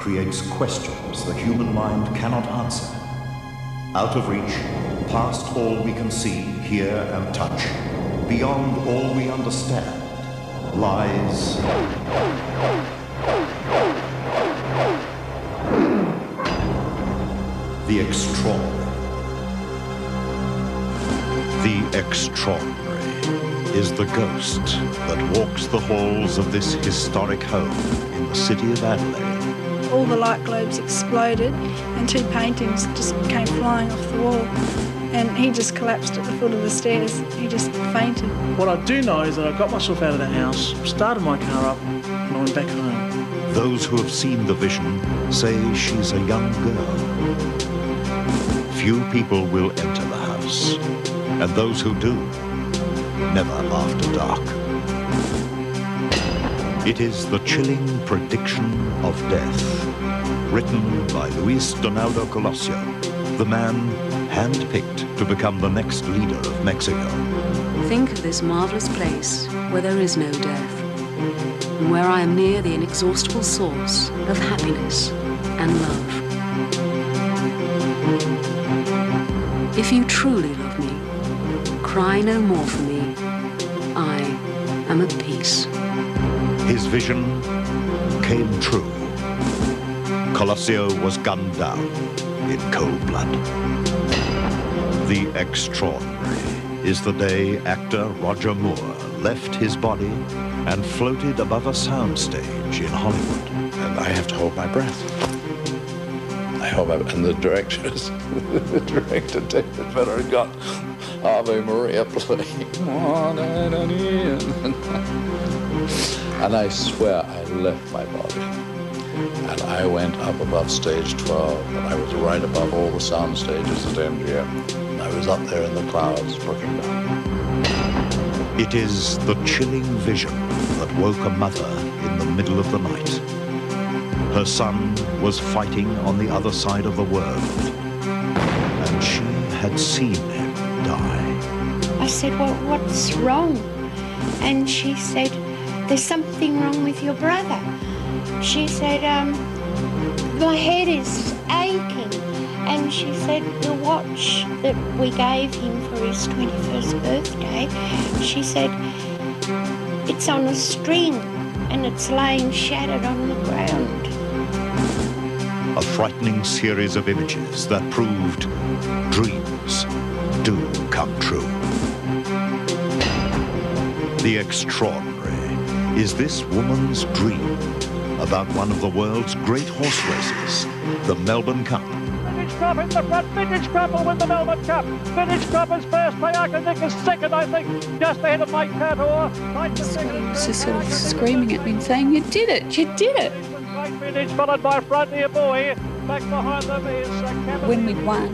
creates questions the human mind cannot answer. Out of reach, past all we can see, hear, and touch, beyond all we understand, lies the extraordinary. The extraordinary is the ghost that walks the halls of this historic home in the city of Adelaide. All the light globes exploded and 2 paintings just came flying off the wall, and he just collapsed at the foot of the stairs. He just fainted. What I do know is that I got myself out of the house, started my car up, and I went back home. Those who have seen the vision say she's a young girl. Few people will enter the house, and those who do, never after dark. It is the chilling prediction of death, written by Luis Donaldo Colosio, the man handpicked to become the next leader of Mexico. Think of this marvelous place where there is no death, and where I am near the inexhaustible source of happiness and love. If you truly love me, cry no more for me. I am at peace. His vision came true. Colosio was gunned down in cold blood. The extraordinary is the day actor Roger Moore left his body and floated above a soundstage in Hollywood. And I have to hold my breath. And the directors, the director David Vedder got Ave Maria playing. And I swear I left my body. And I went up above stage 12, and I was right above all the sound stages at MGM. And I was up there in the clouds looking down. It is the chilling vision that woke a mother in the middle of the night. Her son was fighting on the other side of the world, and she had seen him die. I said, well, what's wrong? And she said, there's something wrong with your brother. She said, my head is aching. And she said, the watch that we gave him for his 21st birthday, she said, it's on a string and it's laying shattered on the ground. A frightening series of images that proved dreams do come true. The extraordinary is this woman's dream about one of the world's great horse races, the Melbourne Cup. Vintage Crop in the front, Vintage Crop will win the Melbourne Cup. Vintage Crop is first, Payaka Nick is second, I think, just ahead of Mike Cator. He was just sort of screaming at me and saying, you did it, you did it. Vintage followed by Frontier Boy. Back behind them is when we'd won,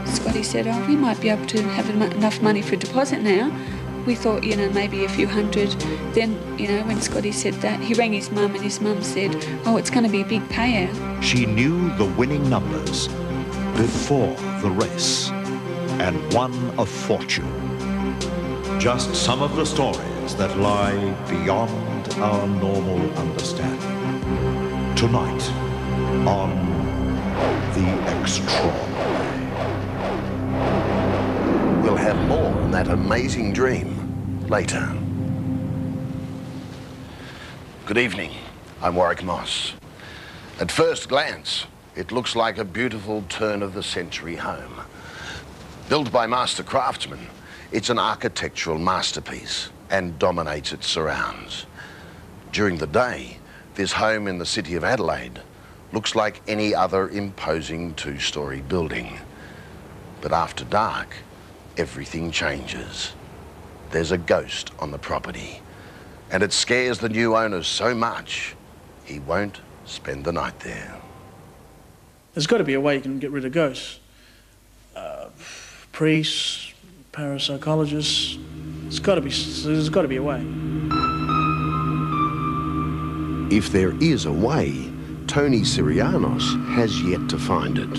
Scotty said, oh, we might be able to have enough money for a deposit now. We thought, you know, maybe a few hundred. Then, you know, when Scotty said that, he rang his mum and his mum said, oh, it's going to be a big payout. She knew the winning numbers before the race and won a fortune. Just some of the stories that lie beyond our normal understanding. Tonight on The Extraordinary. We'll have more on that amazing dream later. Good evening, I'm Warwick Moss. At first glance, it looks like a beautiful turn-of-the-century home. Built by master craftsmen, it's an architectural masterpiece and dominates its surrounds. During the day, this home in the city of Adelaide looks like any other imposing two-story building. But after dark, everything changes. There's a ghost on the property, and it scares the new owner so much, he won't spend the night there. There's got to be a way you can get rid of ghosts. Priests, parapsychologists, there's got to be a way. If there is a way, Tony Sirianos has yet to find it.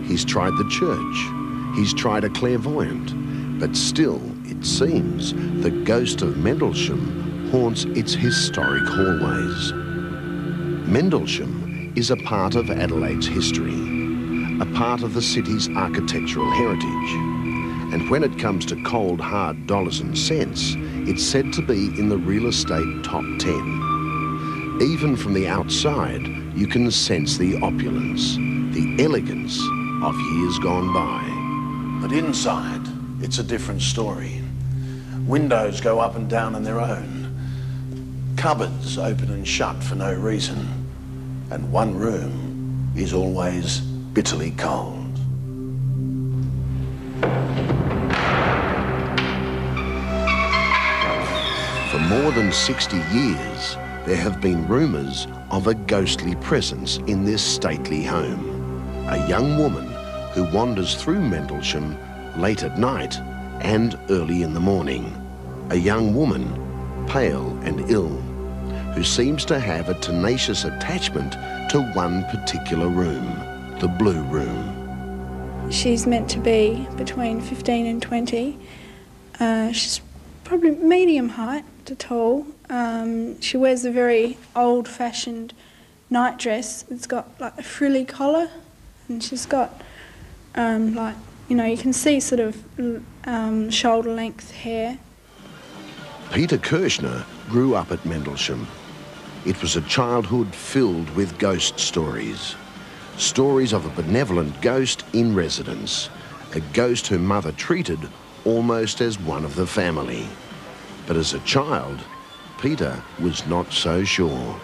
He's tried the church, he's tried a clairvoyant, but still, it seems, the ghost of Mendlesham haunts its historic hallways. Mendlesham is a part of Adelaide's history, a part of the city's architectural heritage. And when it comes to cold, hard dollars and cents, it's said to be in the real estate top 10. Even from the outside, you can sense the opulence, the elegance of years gone by. But inside, it's a different story. Windows go up and down on their own. Cupboards open and shut for no reason. And one room is always bitterly cold. For more than 60 years, there have been rumours of a ghostly presence in this stately home. A young woman who wanders through Mendlesham late at night and early in the morning. A young woman, pale and ill, who seems to have a tenacious attachment to one particular room, the Blue Room. She's meant to be between 15 and 20. She's probably medium height to tall. She wears a very old-fashioned nightdress. It's got like a frilly collar, and she's got like, you know, you can see sort of shoulder-length hair. Peter Kirshner grew up at Mendlesham. It was a childhood filled with ghost stories. Stories of a benevolent ghost in residence, a ghost whom Mother treated almost as one of the family. But as a child, Peter was not so sure.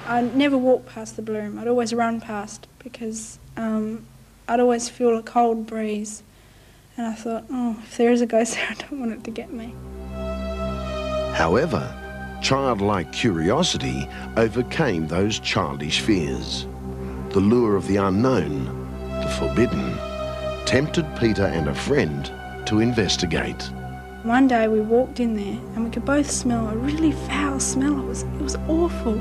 I never walked past the Blue Room. I'd always run past because I'd always feel a cold breeze. And I thought, oh, if there is a ghost there, I don't want it to get me. However, childlike curiosity overcame those childish fears. The lure of the unknown, the forbidden, tempted Peter and a friend to investigate. One day we walked in there and we could both smell a really foul smell. It was awful.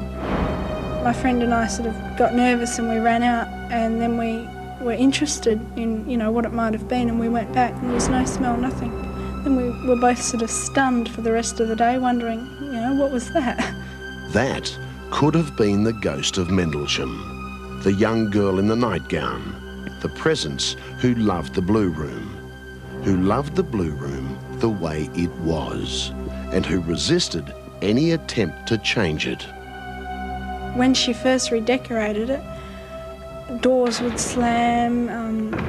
My friend and I sort of got nervous and we ran out, and then we were interested in, you know, what it might have been, and we went back and there was no smell, nothing. Then we were both sort of stunned for the rest of the day, wondering, you know, what was that? That could have been the ghost of Mendlesham, the young girl in the nightgown, the presence who loved the Blue Room, the way it was, and who resisted any attempt to change it. When she first redecorated it, doors would slam,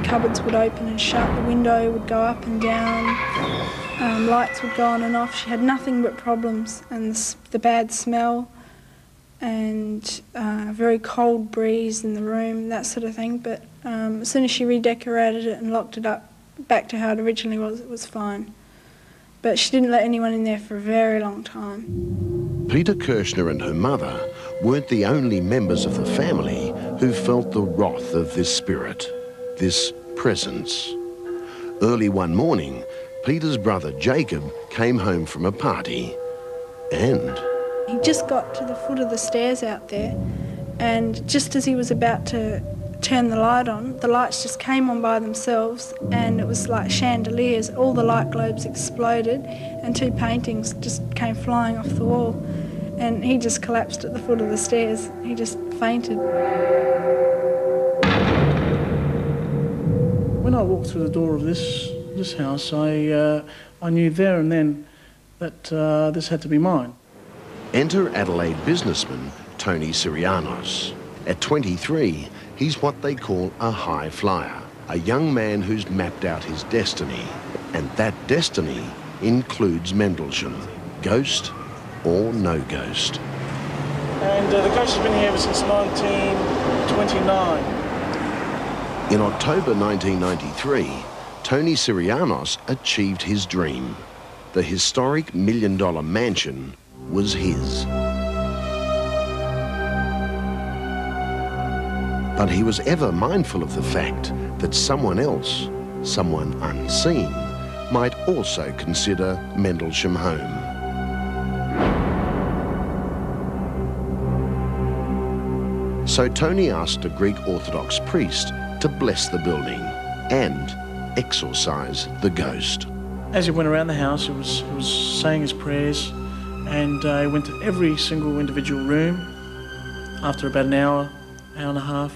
cupboards would open and shut, the window would go up and down, lights would go on and off. She had nothing but problems, and the bad smell and a very cold breeze in the room, that sort of thing. But as soon as she redecorated it and locked it up back to how it originally was, it was fine. But she didn't let anyone in there for a very long time. Peter Kirshner and her mother weren't the only members of the family who felt the wrath of this spirit, this presence. Early one morning, Peter's brother Jacob came home from a party, and he just got to the foot of the stairs out there, and just as he was about to turn the light on, the lights just came on by themselves, and it was like chandeliers. All the light globes exploded and two paintings just came flying off the wall, and he just collapsed at the foot of the stairs. He just fainted. When I walked through the door of this house, I knew there and then that this had to be mine. Enter Adelaide businessman Tony Sirianos. At 23, he's what they call a high flyer, a young man who's mapped out his destiny. And that destiny includes Mendlesham, ghost or no ghost. And the ghost has been here ever since 1929. In October 1993, Tony Sirianos achieved his dream. The historic $1 million mansion was his. But he was ever mindful of the fact that someone else, someone unseen, might also consider Mendlesham home. So Tony asked a Greek Orthodox priest to bless the building and exorcise the ghost. As he went around the house, he was saying his prayers, and he went to every single individual room, after about an hour, hour and a half,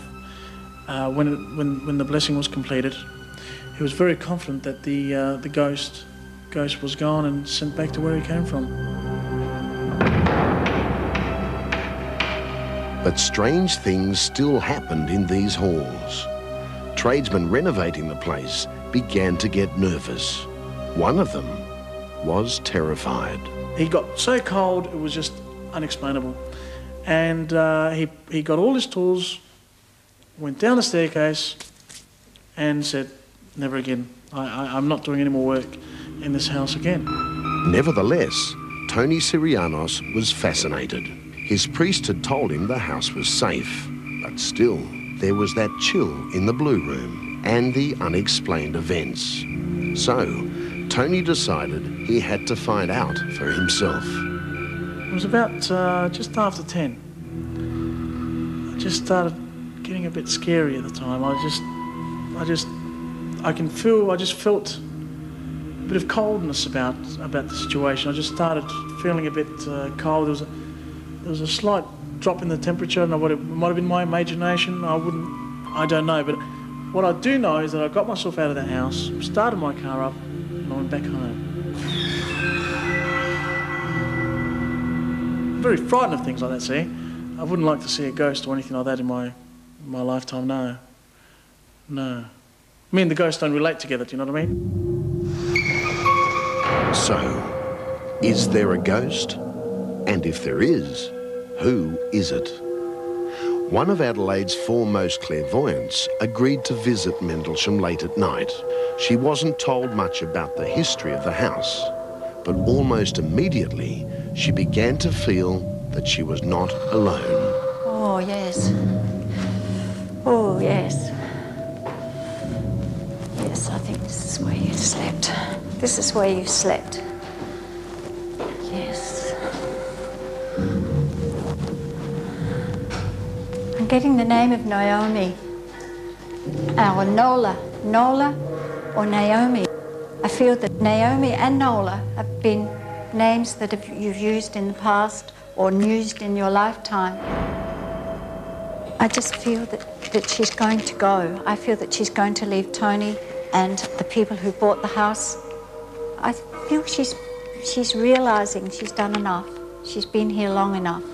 when the blessing was completed, he was very confident that the ghost was gone and sent back to where he came from. But strange things still happened in these halls. Tradesmen renovating the place began to get nervous. One of them was terrified. He got so cold, it was just unexplainable. And he got all his tools, went down the staircase and said, never again. I'm not doing any more work in this house again. Nevertheless, Tony Sirianos was fascinated. His priest had told him the house was safe, but still, there was that chill in the Blue Room and the unexplained events. So, Tony decided he had to find out for himself. It was about just after 10. I just started getting a bit scary at the time. I just felt a bit of coldness about the situation. I just started feeling a bit cold. There was a slight drop in the temperature, and it might have been my imagination. I don't know, but what I do know is that I got myself out of the house, started my car up, and I went back home. I'm very frightened of things like that, see? I wouldn't like to see a ghost or anything like that in my lifetime, no. No. Me and the ghost don't relate together, do you know what I mean? So, is there a ghost? And if there is, who is it? One of Adelaide's foremost clairvoyants agreed to visit Mendlesham late at night. She wasn't told much about the history of the house, but almost immediately she began to feel that she was not alone. Oh, yes. Oh, yes. Yes, I think this is where you slept. This is where you slept. Yes. I'm getting the name of Naomi. Or Nola. Nola or Naomi. I feel that Naomi and Nola have been names that you've used in the past or used in your lifetime. I just feel that she's going to go. I feel that she's going to leave Tony and the people who bought the house. I feel she's realising she's done enough. She's been here long enough.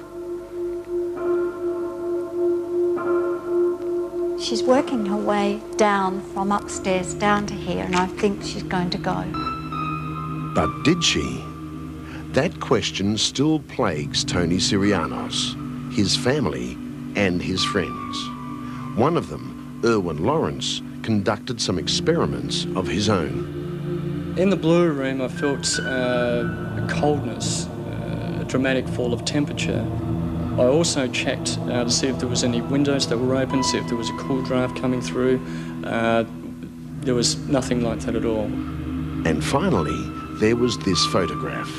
She's working her way down from upstairs down to here, and I think she's going to go. But did she? That question still plagues Tony Sirianos, his family and his friends. One of them, Erwin Lawrence, conducted some experiments of his own. In the Blue Room, I felt a coldness, a dramatic fall of temperature. I also checked to see if there was any windows that were open, see if there was a cool draft coming through. There was nothing like that at all. And finally, there was this photograph,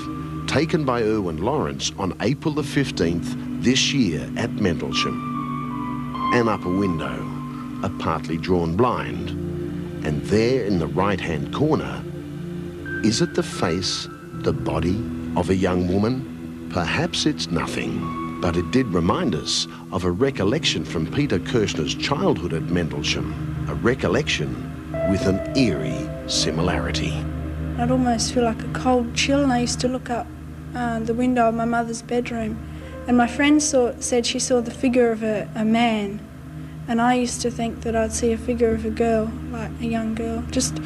taken by Erwin Lawrence on April the 15th this year at Mendlesham. An upper window, a partly drawn blind, and there in the right-hand corner, is it the face, the body of a young woman? Perhaps it's nothing, but it did remind us of a recollection from Peter Kirshner's childhood at Mendlesham, a recollection with an eerie similarity. I'd almost feel like a cold chill, and I used to look up the window of my mother's bedroom, and my friend said she saw the figure of a man, and I used to think that I'd see a figure of a girl, like a young girl, just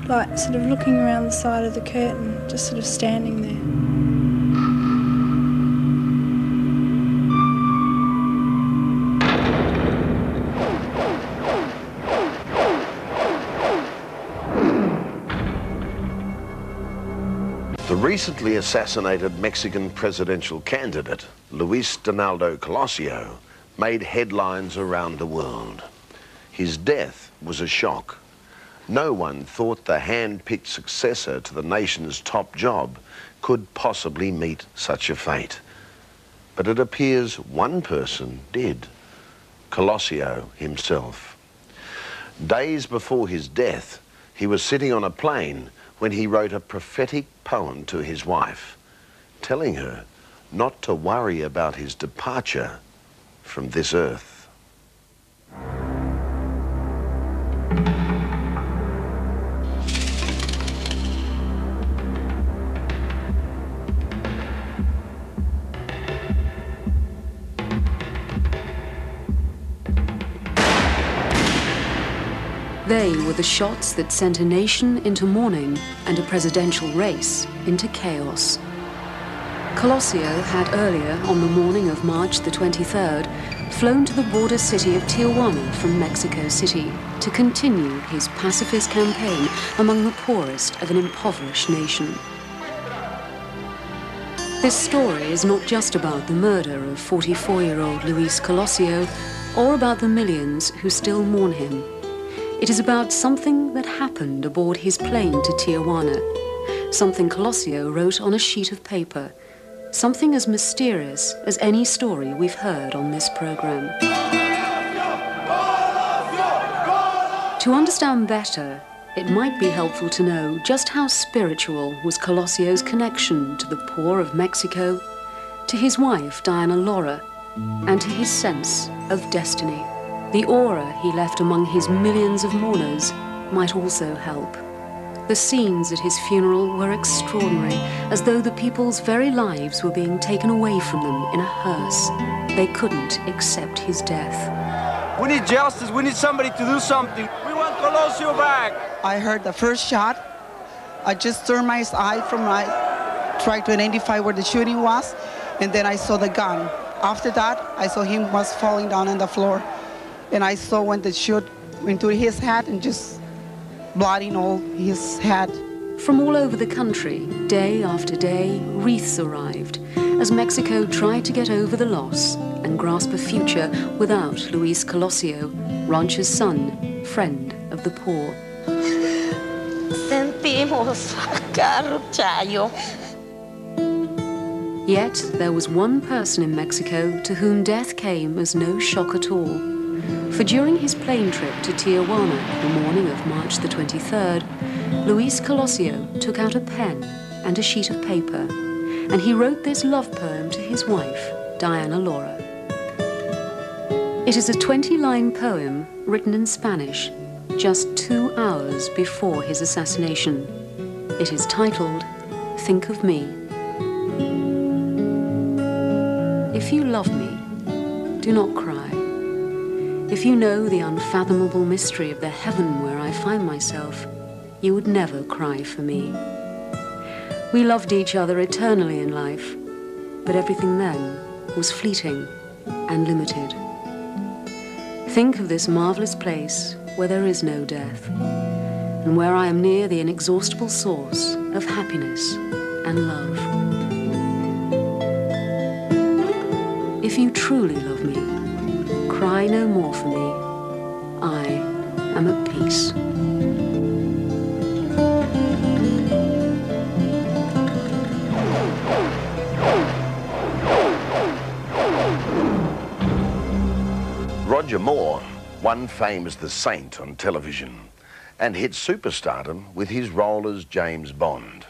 like sort of looking around the side of the curtain, just sort of standing there. The recently assassinated Mexican presidential candidate, Luis Donaldo Colosio, made headlines around the world. His death was a shock. No one thought the hand-picked successor to the nation's top job could possibly meet such a fate. But it appears one person did, Colosio himself. Days before his death, he was sitting on a plane when he wrote a prophetic poem to his wife, telling her not to worry about his departure, from this earth. They were the shots that sent a nation into mourning and a presidential race into chaos. Colosio had earlier, on the morning of March the 23rd, flown to the border city of Tijuana from Mexico City to continue his pacifist campaign among the poorest of an impoverished nation. This story is not just about the murder of 44-year-old Luis Colosio or about the millions who still mourn him. It is about something that happened aboard his plane to Tijuana, something Colosio wrote on a sheet of paper, something as mysterious as any story we've heard on this program. To understand better, it might be helpful to know just how spiritual was Colosio's connection to the poor of Mexico, to his wife Diana Laura, and to his sense of destiny. The aura he left among his millions of mourners might also help. The scenes at his funeral were extraordinary, as though the people's very lives were being taken away from them in a hearse. They couldn't accept his death. We need justice. We need somebody to do something. We want Colosio back. I heard the first shot. I just turned my eye from tried to identify where the shooting was, and then I saw the gun. After that, I saw him was falling down on the floor. And I saw when the shot into his head and just blooding all his head. From all over the country, day after day, wreaths arrived as Mexico tried to get over the loss and grasp a future without Luis Colosio, rancher's son, friend of the poor. Sentimos caro chayo. Yet there was one person in Mexico to whom death came as no shock at all. For during his plane trip to Tijuana, the morning of March the 23rd, Luis Colosio took out a pen and a sheet of paper, and he wrote this love poem to his wife, Diana Laura. It is a 20-line poem written in Spanish, just 2 hours before his assassination. It is titled, Think of Me. If you love me, do not cry. If you know the unfathomable mystery of the heaven where I find myself, you would never cry for me. We loved each other eternally in life, but everything then was fleeting and limited. Think of this marvelous place where there is no death, and where I am near the inexhaustible source of happiness and love. If you truly love me, cry no more for me. I am at peace. Roger Moore won fame as the Saint on television and hit superstardom with his role as James Bond.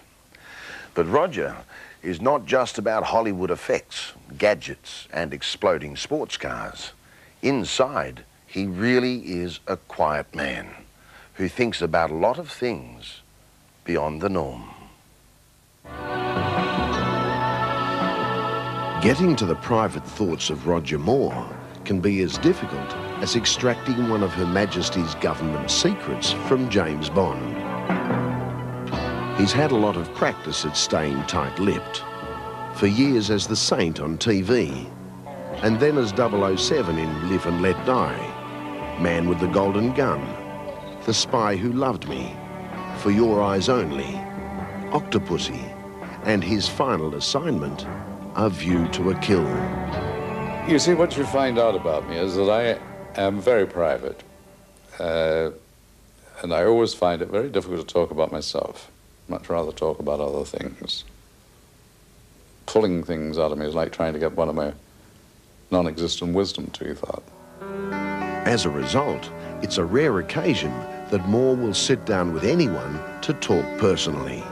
But Roger is not just about Hollywood effects, gadgets and exploding sports cars. Inside, he really is a quiet man who thinks about a lot of things beyond the norm. Getting to the private thoughts of Roger Moore can be as difficult as extracting one of Her Majesty's government secrets from James Bond. He's had a lot of practice at staying tight-lipped. For years as the Saint on TV, and then as 007 in Live and Let Die, Man with the Golden Gun, The Spy Who Loved Me, For Your Eyes Only, Octopussy, and his final assignment, A View to a Kill. You see, what you find out about me is that I am very private, and I always find it very difficult to talk about myself. Much rather talk about other things. Pulling things out of me is like trying to get one of my non-existent wisdom teeth out. As a result, it's a rare occasion that Moore will sit down with anyone to talk personally.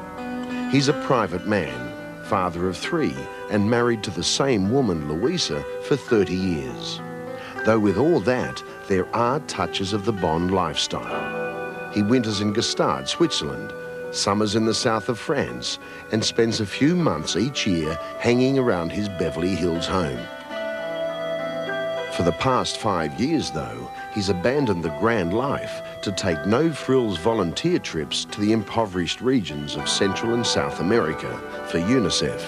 He's a private man, father of 3, and married to the same woman, Louisa, for 30 years. Though with all that, there are touches of the Bond lifestyle. He winters in Gstaad, Switzerland, summers in the south of France, and spends a few months each year hanging around his Beverly Hills home. For the past 5 years, though, he's abandoned the grand life to take no-frills volunteer trips to the impoverished regions of Central and South America for UNICEF.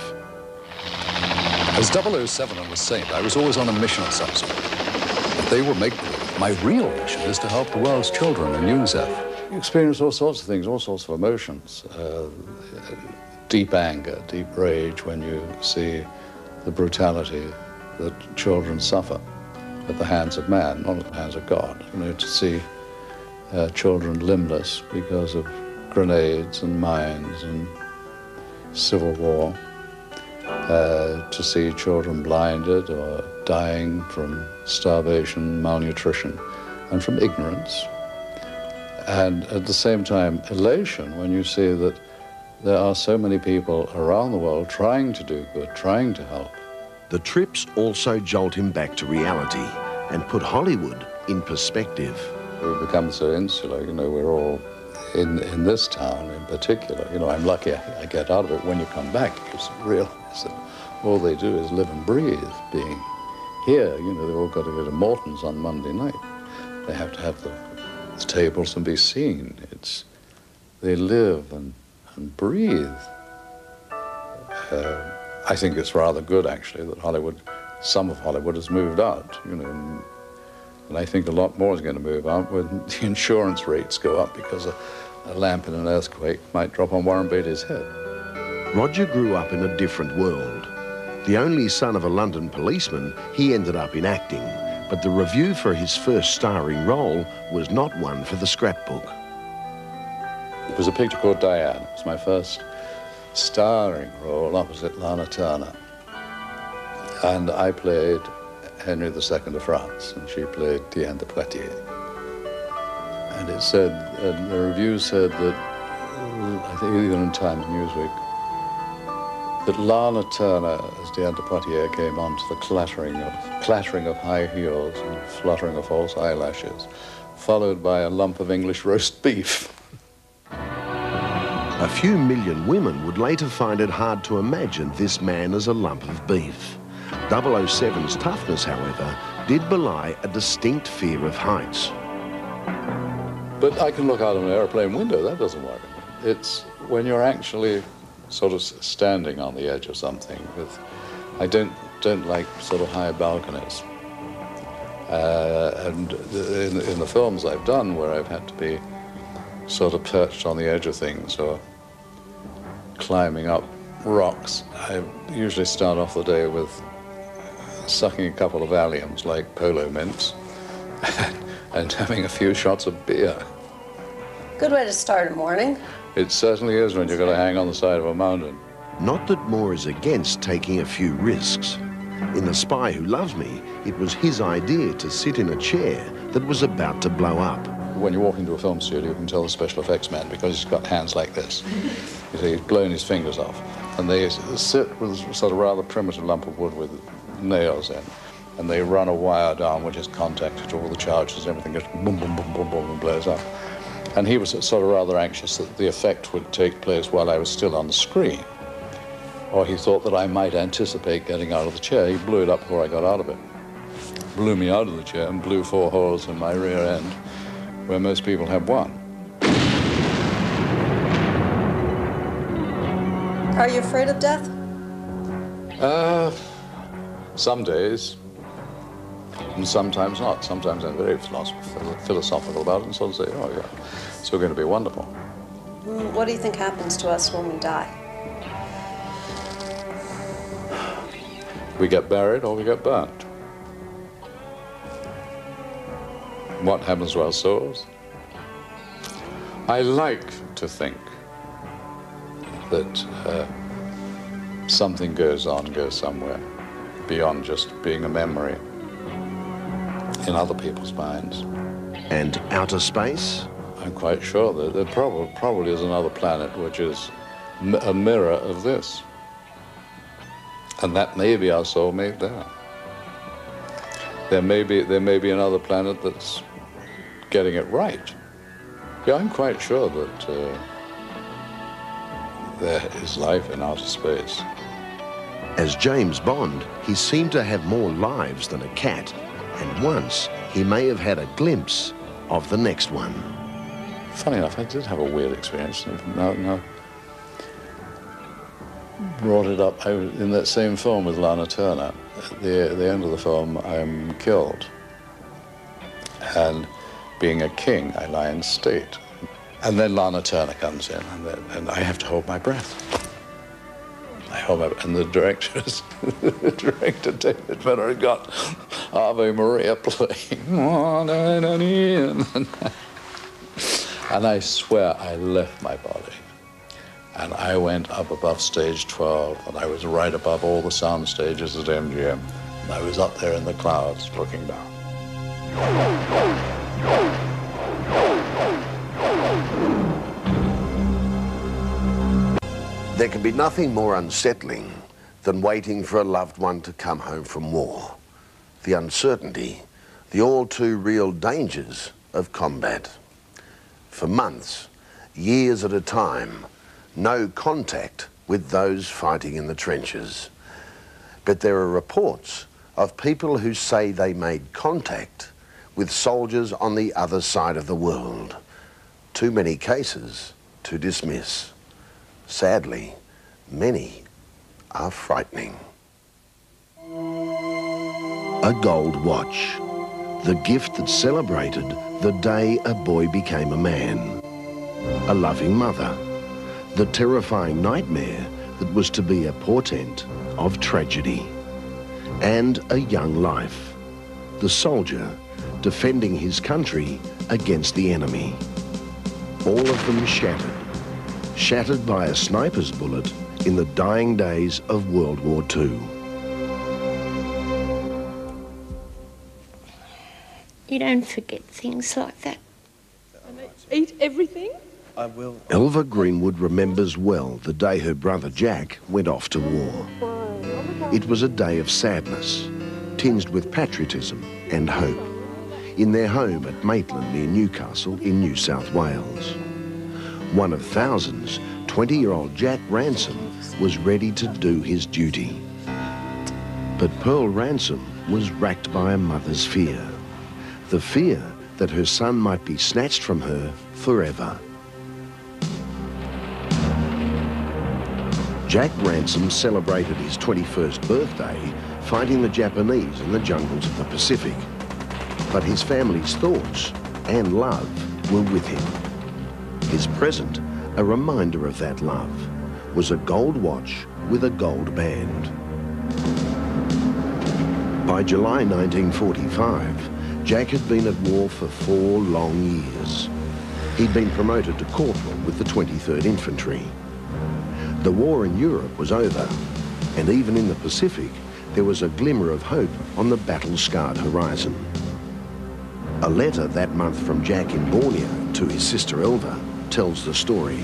As 007 on the Saint, I was always on a mission of some sort. But they were make-believe. My real mission is to help the world's children in UNICEF. You experience all sorts of things, all sorts of emotions. Deep anger, deep rage when you see the brutality that children suffer at the hands of man, not at the hands of God. You know, to see children limbless because of grenades and mines and civil war. To see children blinded or dying from starvation, malnutrition, and from ignorance. And at the same time, elation when you see that there are so many people around the world trying to do good, trying to help. The trips also jolt him back to reality and put Hollywood in perspective. We've become so insular, you know, we're all in this town in particular. You know, I'm lucky I get out of it. When you come back, you realize that all they do is live and breathe being here. You know, they've all got to go to Morton's on Monday night. They have to have the tables and be seen. They live and breathe. I think it's rather good, actually, that some of Hollywood has moved out, you know, and I think a lot more is going to move out when the insurance rates go up because a lamp in an earthquake might drop on Warren Beatty's head. Roger grew up in a different world. The only son of a London policeman, he ended up in acting, but the review for his first starring role was not one for the scrapbook. It was a picture called Diane. It was my first starring role opposite Lana Turner. And I played Henry II of France, and she played Diane de Poitiers. And it said, the review said that, I think either in Time and Newsweek, that Lana Turner as Diane de Poitiers came on to the clattering of high heels and fluttering of false eyelashes, followed by a lump of English roast beef. A few million women would later find it hard to imagine this man as a lump of beef. 007's toughness, however, did belie a distinct fear of heights. But I can look out of an airplane window, that doesn't worry me. It's when you're actually sort of standing on the edge of something. I don't like sort of high balconies. And in the films I've done where I've had to be sort of perched on the edge of things or climbing up rocks, I usually start off the day with sucking a couple of Valiums like polo mints and having a few shots of beer. Good way to start a morning. It certainly is when you've got to hang on the side of a mountain. Not that Moore is against taking a few risks. In The Spy Who Loves Me, it was his idea to sit in a chair that was about to blow up. When you walk into a film studio, you can tell the special effects man because he's got hands like this. You see, he's blown his fingers off. And they sit with a sort of rather primitive lump of wood with nails in, and they run a wire down which is contacted to all the charges, and everything goes boom, boom, boom, boom, boom, and blows up. And he was sort of rather anxious that the effect would take place while I was still on the screen. Or he thought that I might anticipate getting out of the chair. He blew it up before I got out of it. Blew me out of the chair and blew 4 holes in my rear end, where most people have 1. Are you afraid of death? Some days, and sometimes not. Sometimes I'm very philosophical about it and sort of say, oh yeah, it's all going to be wonderful. What do you think happens to us when we die? We get buried or we get burnt. What happens to our souls? I like to think that something goes somewhere beyond just being a memory in other people's minds. And outer space? I'm quite sure that there probably is another planet which is a mirror of this. And that may be our soulmate there. There may be another planet that's getting it right. Yeah, I'm quite sure that there is life in outer space. As James Bond, he seemed to have more lives than a cat, and once he may have had a glimpse of the next one. Funny enough, I did have a weird experience. No. Brought it up in that same film with Lana Turner. At the end of the film, I'm killed. And being a king, I lie in state. And then Lana Turner comes in, and I have to hold my breath. And the director, David Benner, had got Ave Maria playing. And I swear I left my body. And I went up above stage 12, and I was right above all the sound stages at MGM. And I was up there in the clouds looking down. There can be nothing more unsettling than waiting for a loved one to come home from war. The uncertainty, the all too real dangers of combat. For months, years at a time, no contact with those fighting in the trenches. But there are reports of people who say they made contact with soldiers on the other side of the world. Too many cases to dismiss. Sadly, many are frightening. A gold watch, the gift that celebrated the day a boy became a man. A loving mother, the terrifying nightmare that was to be a portent of tragedy. And a young life, the soldier defending his country against the enemy. All of them shattered by a sniper's bullet in the dying days of World War II. You don't forget things like that. Eat everything? I will. Elva Greenwood remembers well the day her brother Jack went off to war. It was a day of sadness, tinged with patriotism and hope, in their home at Maitland near Newcastle in New South Wales. One of thousands, 20-year-old Jack Ransom was ready to do his duty. But Pearl Ransom was racked by a mother's fear. The fear that her son might be snatched from her forever. Jack Ransom celebrated his 21st birthday fighting the Japanese in the jungles of the Pacific. But his family's thoughts and love were with him. His present, a reminder of that love, was a gold watch with a gold band. By July 1945, Jack had been at war for 4 long years. He'd been promoted to corporal with the 23rd Infantry. The war in Europe was over, and even in the Pacific, there was a glimmer of hope on the battle-scarred horizon. A letter that month from Jack in Borneo to his sister Elva tells the story.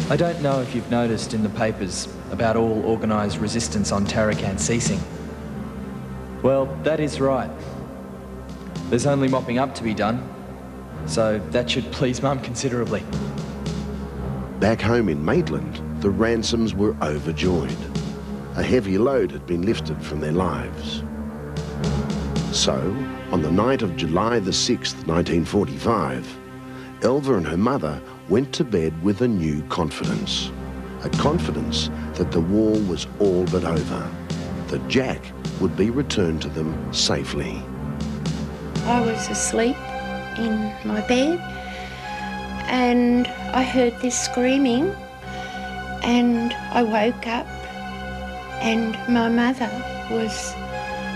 I don't know if you've noticed in the papers about all organised resistance on Tarakan ceasing. Well, that is right. There's only mopping up to be done, so that should please Mum considerably. Back home in Maitland, the Ransoms were overjoyed. A heavy load had been lifted from their lives. So, on the night of July the 6th, 1945, Elva and her mother went to bed with a new confidence. A confidence that the war was all but over, that Jack would be returned to them safely. I was asleep in my bed and I heard this screaming and I woke up and my mother was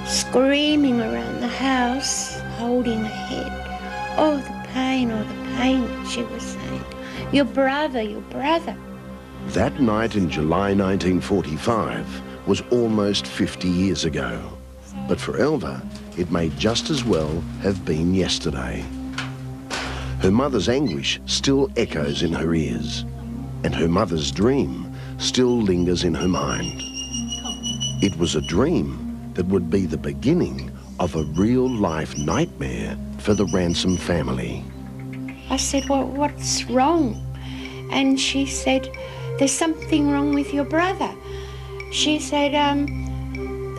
screaming around the house, holding her head. Oh, the pain, she was saying. Your brother, your brother. That night in July 1945 was almost 50 years ago. But for Elva, it may just as well have been yesterday. Her mother's anguish still echoes in her ears, and her mother's dream still lingers in her mind. It was a dream that would be the beginning of a real-life nightmare for the Ransom family. I said, well, what's wrong? And she said, there's something wrong with your brother. She said,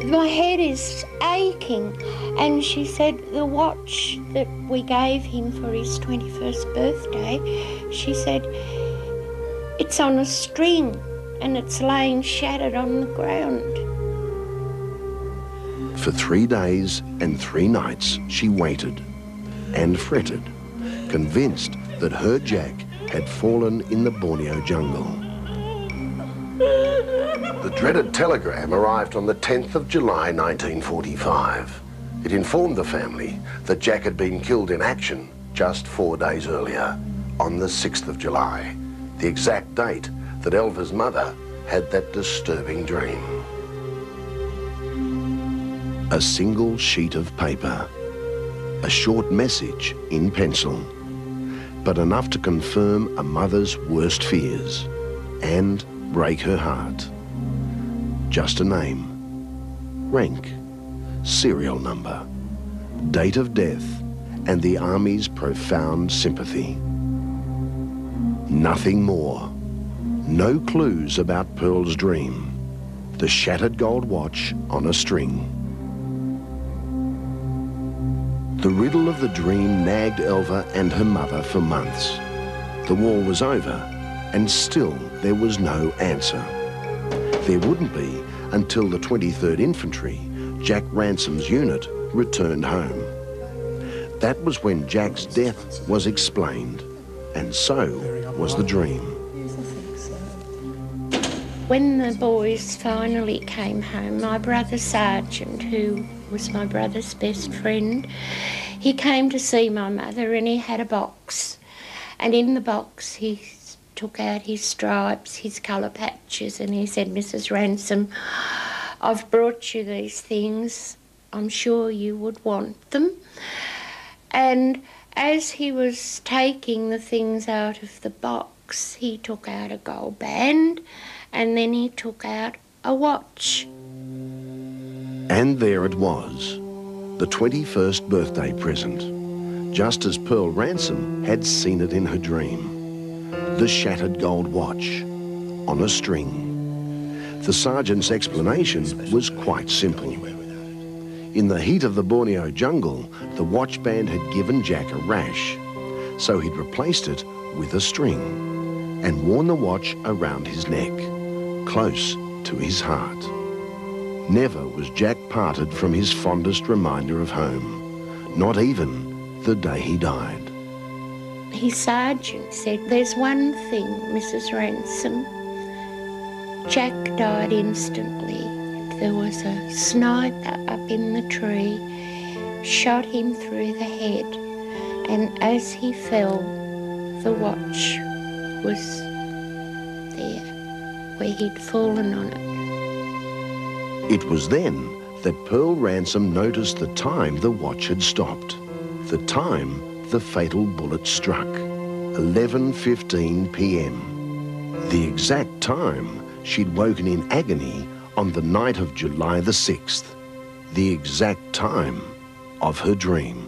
my head is aching. And she said, the watch that we gave him for his 21st birthday, she said, it's on a string and it's laying shattered on the ground. For 3 days and 3 nights, she waited and fretted, convinced that her Jack had fallen in the Borneo jungle. The dreaded telegram arrived on the 10th of July 1945. It informed the family that Jack had been killed in action just 4 days earlier, on the 6th of July, the exact date that Elva's mother had that disturbing dream. A single sheet of paper, a short message in pencil, but enough to confirm a mother's worst fears and break her heart. Just a name, rank, serial number, date of death, and the Army's profound sympathy. Nothing more. No clues about Pearl's dream. The shattered gold watch on a string. The riddle of the dream nagged Elva and her mother for months. The war was over, and still there was no answer. There wouldn't be until the 23rd Infantry, Jack Ransom's unit, returned home. That was when Jack's death was explained, and so was the dream. When the boys finally came home, my brother Sergeant, who was my brother's best friend, he came to see my mother and he had a box. And in the box he took out his stripes, his colour patches, and he said, Mrs. Ransom, I've brought you these things. I'm sure you would want them. And as he was taking the things out of the box, he took out a gold band and then he took out a watch. And there it was, the 21st birthday present, just as Pearl Ransom had seen it in her dream. The shattered gold watch on a string. The sergeant's explanation was quite simple. In the heat of the Borneo jungle, the watch band had given Jack a rash, so he'd replaced it with a string and worn the watch around his neck, close to his heart. Never was Jack parted from his fondest reminder of home, not even the day he died. His sergeant said, there's one thing, Mrs. Ransom. Jack died instantly. There was a sniper up in the tree, shot him through the head, and as he fell, the watch was there, where he'd fallen on it. It was then that Pearl Ransom noticed the time the watch had stopped, the time the fatal bullet struck, 11:15 p.m. The exact time she'd woken in agony on the night of July the 6th, the exact time of her dream.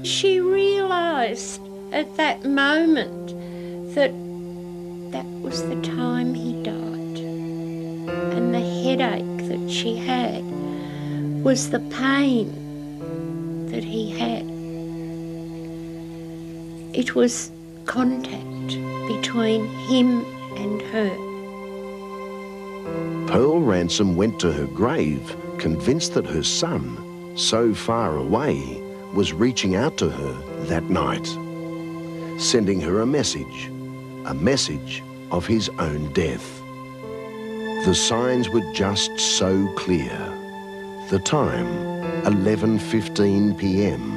She realised at that moment that that was the time he died. And the headache that she had was the pain that he had. It was contact between him and her. Pearl Ransom went to her grave convinced that her son, so far away, was reaching out to her that night, sending her a message of his own death. The signs were just so clear. The time, 11:15 p.m.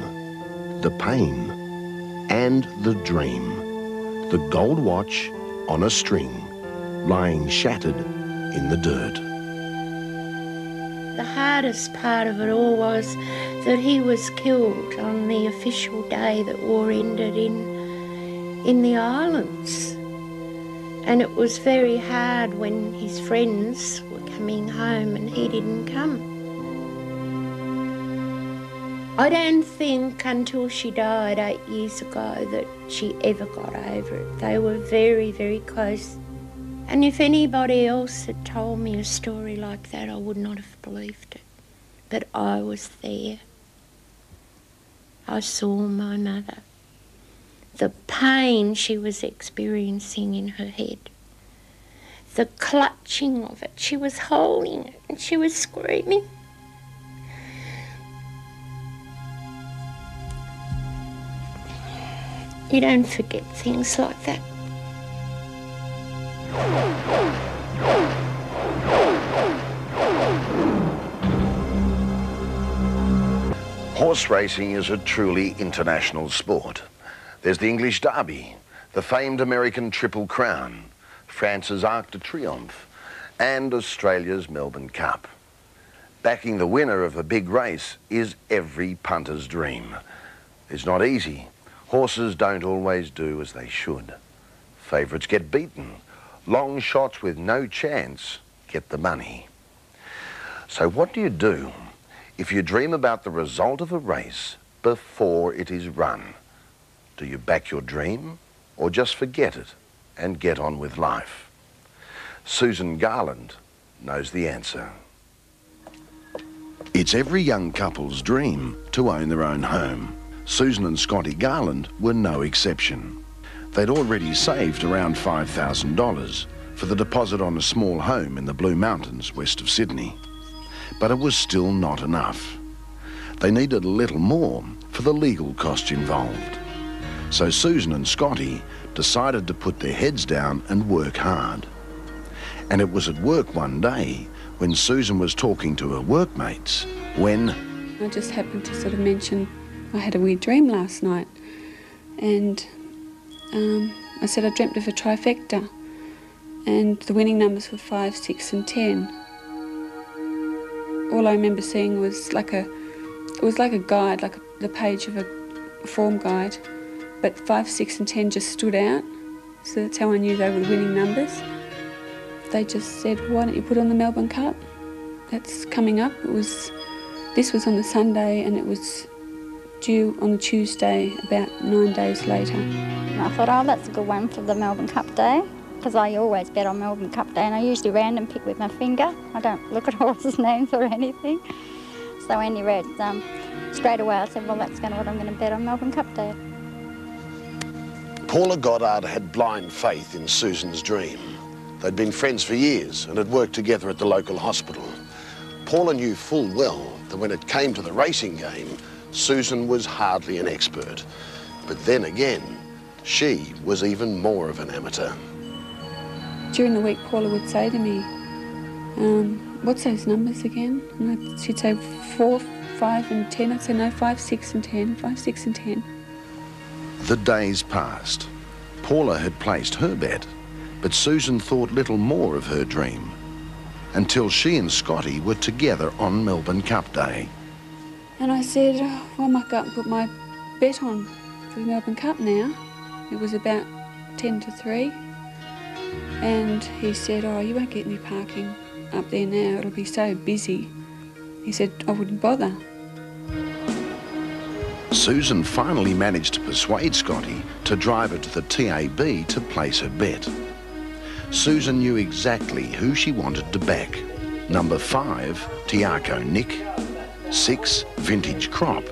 The pain and the dream. The gold watch on a string, lying shattered in the dirt. The hardest part of it all was that he was killed on the official day that war ended in the islands. And it was very hard when his friends were coming home and he didn't come. I don't think until she died 8 years ago that she ever got over it. They were very, very close. And if anybody else had told me a story like that, I would not have believed it. But I was there. I saw my mother. The pain she was experiencing in her head. The clutching of it. She was holding it and she was screaming. You don't forget things like that. Horse racing is a truly international sport. There's the English Derby, the famed American Triple Crown, France's Arc de Triomphe, and Australia's Melbourne Cup. Backing the winner of a big race is every punter's dream. It's not easy. Horses don't always do as they should. Favourites get beaten. Long shots with no chance get the money. So what do you do if you dream about the result of a race before it is run? Do you back your dream or just forget it and get on with life? Susan Garland knows the answer. It's every young couple's dream to own their own home. Susan and Scotty Garland were no exception. They'd already saved around $5,000 for the deposit on a small home in the Blue Mountains west of Sydney. But it was still not enough. They needed a little more for the legal costs involved. So Susan and Scotty decided to put their heads down and work hard. And it was at work one day when Susan was talking to her workmates when... I just happened to sort of mention I had a weird dream last night, and I said I dreamt of a trifecta, and the winning numbers were 5, 6 and 10. All I remember seeing was like a guide, like the page of a form guide, but 5, 6 and 10 just stood out, so that's how I knew they were the winning numbers. They just said, why don't you put on the Melbourne Cup? That's coming up. This was on the Sunday and it was due on the Tuesday, about 9 days later. And I thought, oh, that's a good one for the Melbourne Cup Day, because I always bet on Melbourne Cup Day and I usually random pick with my finger. I don't look at horses' names or anything. So anyway, straight away I said, well, that's what I'm going to bet on Melbourne Cup Day. Paula Goddard had blind faith in Susan's dream. They'd been friends for years and had worked together at the local hospital. Paula knew full well that when it came to the racing game, Susan was hardly an expert. But then again, she was even more of an amateur. During the week, Paula would say to me, what's those numbers again? And she'd say 4, 5 and 10. I'd say, no, 5, 6 and 10, 5, 6 and 10. The days passed. Paula had placed her bet, but Susan thought little more of her dream until she and Scotty were together on Melbourne Cup Day. And I said, oh, I might go up and put my bet on for the Melbourne Cup now. It was about 10 to 3. And he said, oh, you won't get any parking up there now. It'll be so busy. He said, I wouldn't bother. Susan finally managed to persuade Scotty to drive her to the TAB to place her bet. Susan knew exactly who she wanted to back. Number 5, Tiaco Nick, 6, Vintage Crop,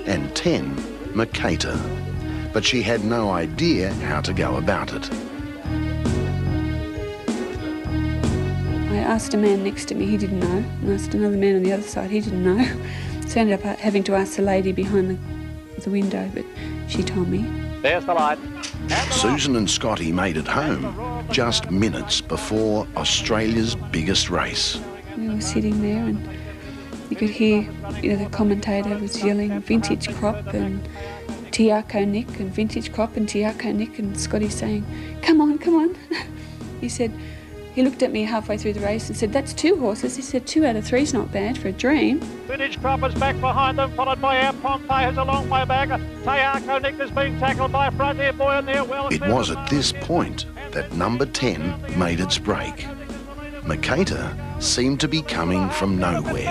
and 10, Mercator. But she had no idea how to go about it. I asked a man next to me, he didn't know. And I asked another man on the other side, he didn't know. So I ended up having to ask the lady behind the window, but she told me. There's the light. Susan and Scotty made it home just minutes before Australia's biggest race. We were sitting there and you could hear, the commentator was yelling Vintage Crop and Tiaco Nick and Vintage Crop and Tiaco Nick, and Scotty saying, come on, come on. He looked at me halfway through the race and said, that's 2 horses. He said, 2 out of 3's not bad for a dream. Vintage Crop is back behind them, followed by Air Pompey, who's a long way back. Tiaco Nick is being tackled by Frontier Boy in there. Well, it was at this point that number 10 made its break. Mercator seemed to be coming from nowhere.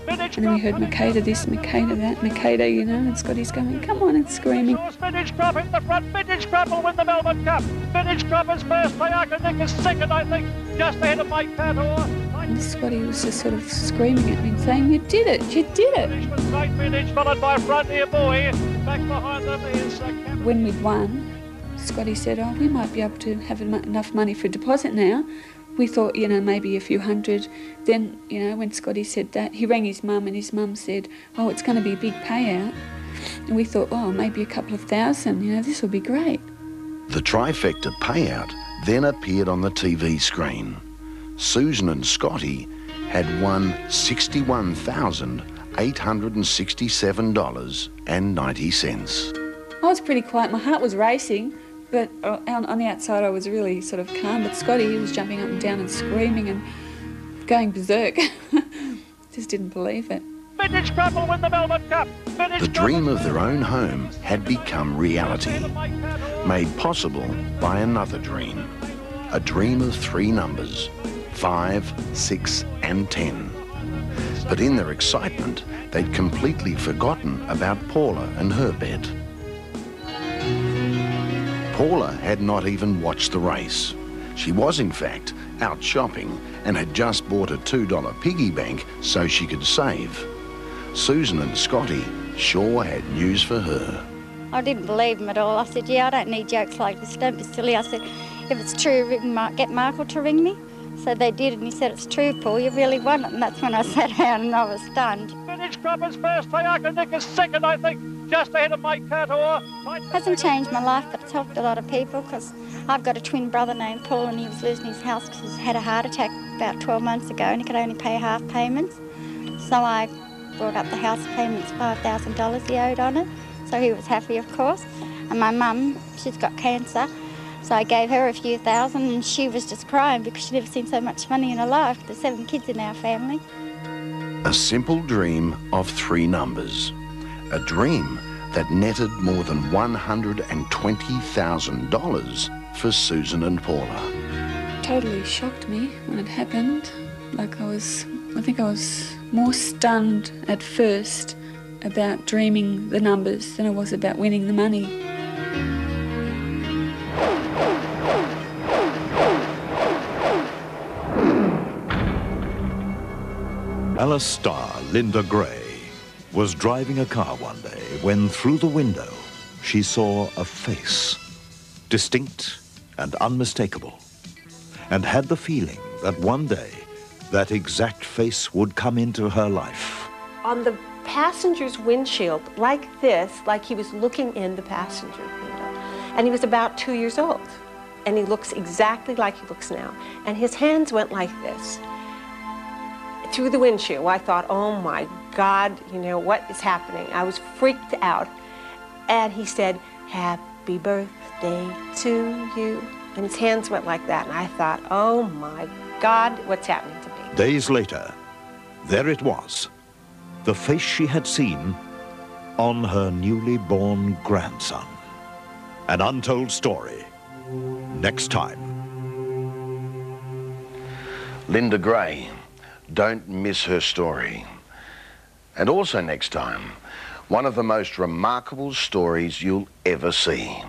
And then we heard Mercator this, Mercator that, Mercator, you know, and Scotty's going, come on, and screaming. Vintage Crop in the front. Vintage Crop will win the Melbourne Cup. Vintage Crop is first. Tayaka Nick is second, I think, just ahead of Mike Pator. And Scotty was just sort of screaming at me and saying, you did it, you did it. Great Vintage, followed by Frontier Boy. Back behind them is... When we'd won, Scotty said, oh, we might be able to have enough money for a deposit now. We thought, you know, maybe a few hundred. Then, you know, when Scotty said that, he rang his mum and his mum said, oh, it's going to be a big payout. And we thought, oh, maybe a couple of thousand, you know, this will be great. The trifecta payout then appeared on the TV screen. Susan and Scotty had won $61,867.90. I was pretty quiet. My heart was racing. But on the outside, I was really sort of calm. But Scotty, he was jumping up and down and screaming and going berserk. Just didn't believe it. Vintage Crop will win the Melbourne Cup. The dream of their own home had become reality, made possible by another dream. A dream of 3 numbers, 5, 6 and 10. But in their excitement, they'd completely forgotten about Paula and her bet. Paula had not even watched the race. She was, in fact, out shopping and had just bought a $2 piggy bank so she could save. Susan and Scotty sure had news for her. I didn't believe him at all. I said, yeah, I don't need jokes like this. Don't be silly. I said, if it's true, get Michael to ring me. So they did, and he said, it's true, Paul, you really won it. And that's when I sat down and I was stunned. Vintage Crop is first. Tayaka Nick is second, I think, just ahead of Mike Pator. Hasn't changed my life, but it's helped a lot of people because I've got a twin brother named Paul, and he was losing his house because he had a heart attack about 12 months ago and he could only pay half payments. So I brought up the house payments, $5,000 he owed on it. So he was happy, of course. And my mum, she's got cancer. So I gave her a few thousand and she was just crying because she'd never seen so much money in her life. There's 7 kids in our family. A simple dream of 3 numbers. A dream that netted more than $120,000 for Susan and Paula. Totally shocked me when it happened. I think I was more stunned at first about dreaming the numbers than I was about winning the money. Alice star Linda Gray was driving a car one day when through the window she saw a face, distinct and unmistakable, and had the feeling that one day that exact face would come into her life. On the passenger's windshield, like this, like he was looking in the passenger window, and he was about 2 years old, and he looks exactly like he looks now, and his hands went like this through the windshield. I thought, oh my God, you know, what is happening? I was freaked out. And he said, happy birthday to you. And his hands went like that. And I thought, oh my God, what's happening to me? Days later, there it was, the face she had seen on her newly born grandson. An untold story, next time. Linda Gray. Don't miss her story. And also next time, one of the most remarkable stories you'll ever see.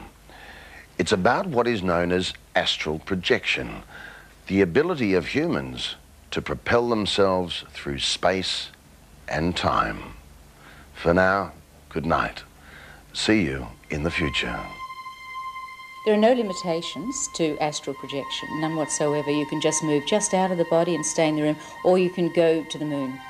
It's about what is known as astral projection, the ability of humans to propel themselves through space and time. For now, good night. See you in the future. There are no limitations to astral projection, none whatsoever. You can just move just out of the body and stay in the room, or you can go to the moon.